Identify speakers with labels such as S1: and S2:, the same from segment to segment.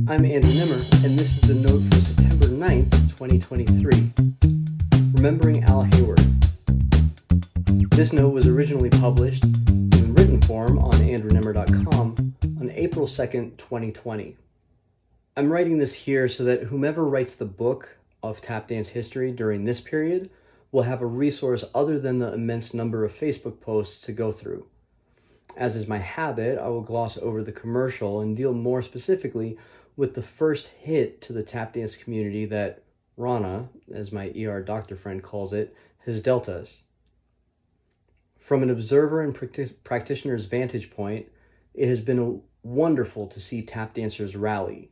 S1: I'm Andrew Nemr, and this is the note for September 9th, 2023. Remembering Al Heyward. This note was originally published in written form on andrewnemr.com on April 2nd, 2020. I'm writing this here so that whomever writes the book of tap dance history during this period will have a resource other than the immense number of Facebook posts to go through. As is my habit, I will gloss over the commercial and deal more specifically with the first hit to the tap dance community that Rana, as my ER doctor friend calls it, has dealt us. From an observer and practitioner's vantage point, it has been wonderful to see tap dancers rally.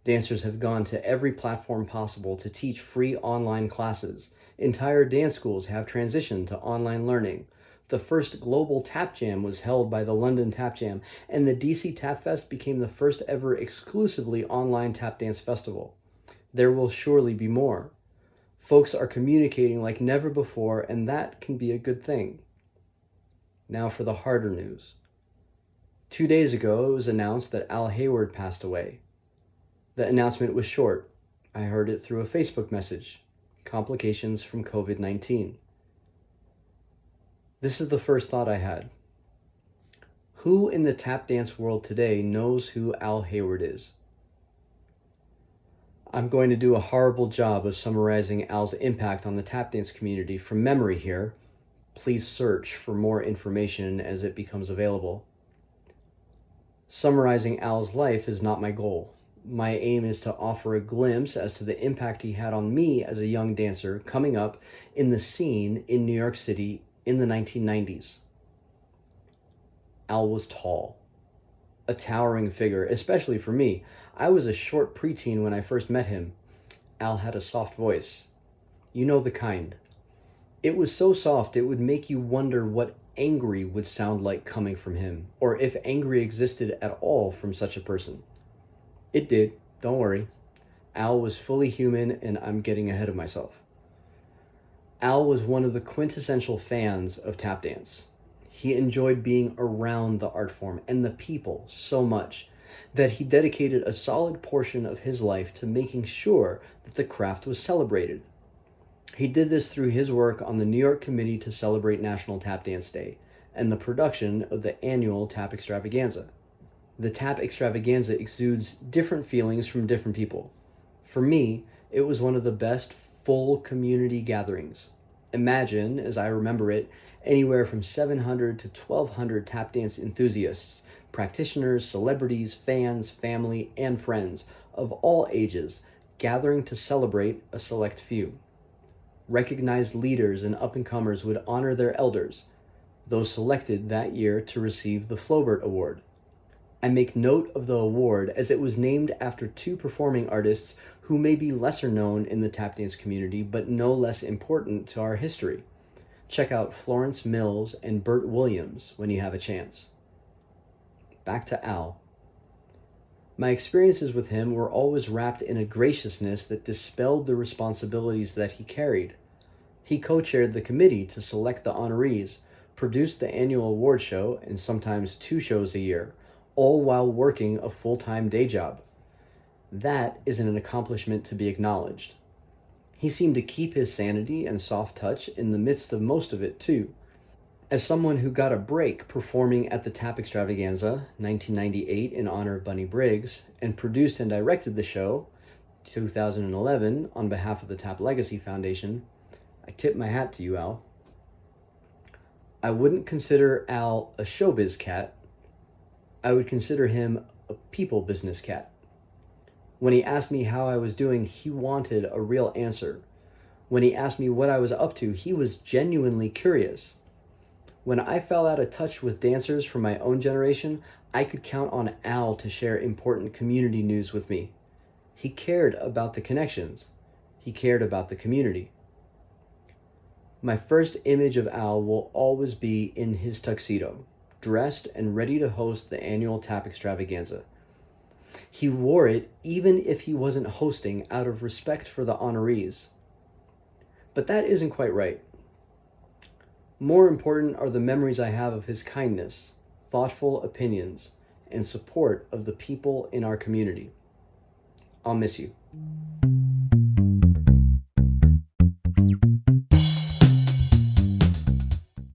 S1: Dancers have gone to every platform possible to teach free online classes. Entire dance schools have transitioned to online learning. The first global tap jam was held by the London Tap Jam, and the DC Tap Fest became the first ever exclusively online tap dance festival. There will surely be more. Folks are communicating like never before, and that can be a good thing. Now for the harder news. 2 days ago, it was announced that Al Heyward passed away. The announcement was short. I heard it through a Facebook message. Complications from COVID-19. This is the first thought I had. Who in the tap dance world today knows who Al Heyward is? I'm going to do a horrible job of summarizing Al's impact on the tap dance community from memory here. Please search for more information as it becomes available. Summarizing Al's life is not my goal. My aim is to offer a glimpse as to the impact he had on me as a young dancer coming up in the scene in New York City in the 1990s. Al was tall, a towering figure, especially for me. I was a short preteen when I first met him. Al had a soft voice. You know the kind. It was so soft it would make you wonder what angry would sound like coming from him, or if angry existed at all from such a person. It did, don't worry. Al was fully human, and I'm getting ahead of myself. Al was one of the quintessential fans of tap dance. He enjoyed being around the art form and the people so much that he dedicated a solid portion of his life to making sure that the craft was celebrated. He did this through his work on the New York Committee to celebrate National Tap Dance Day and the production of the annual Tap Extravaganza. The Tap Extravaganza exudes different feelings from different people. For me, it was one of the best full community gatherings. Imagine, as I remember it, anywhere from 700 to 1,200 tap dance enthusiasts, practitioners, celebrities, fans, family, and friends of all ages gathering to celebrate a select few. Recognized leaders and up-and-comers would honor their elders, those selected that year to receive the Flaubert Award. I make note of the award as it was named after two performing artists who may be lesser known in the tap dance community, but no less important to our history. Check out Florence Mills and Bert Williams when you have a chance. Back to Al. My experiences with him were always wrapped in a graciousness that dispelled the responsibilities that he carried. He co-chaired the committee to select the honorees, produced the annual award show, and sometimes 2 shows a year, all while working a full-time day job. That is an accomplishment to be acknowledged. He seemed to keep his sanity and soft touch in the midst of most of it, too. As someone who got a break performing at the Tap Extravaganza, 1998, in honor of Bunny Briggs, and produced and directed the show, 2011, on behalf of the Tap Legacy Foundation, I tip my hat to you, Al. I wouldn't consider Al a showbiz cat. I would consider him a people business cat. When he asked me how I was doing, he wanted a real answer. When he asked me what I was up to, he was genuinely curious. When I fell out of touch with dancers from my own generation, I could count on Al to share important community news with me. He cared about the connections. He cared about the community. My first image of Al will always be in his tuxedo, dressed and ready to host the annual Tap Extravaganza. He wore it even if he wasn't hosting out of respect for the honorees. But that isn't quite right. More important are the memories I have of his kindness, thoughtful opinions, and support of the people in our community. I'll miss you.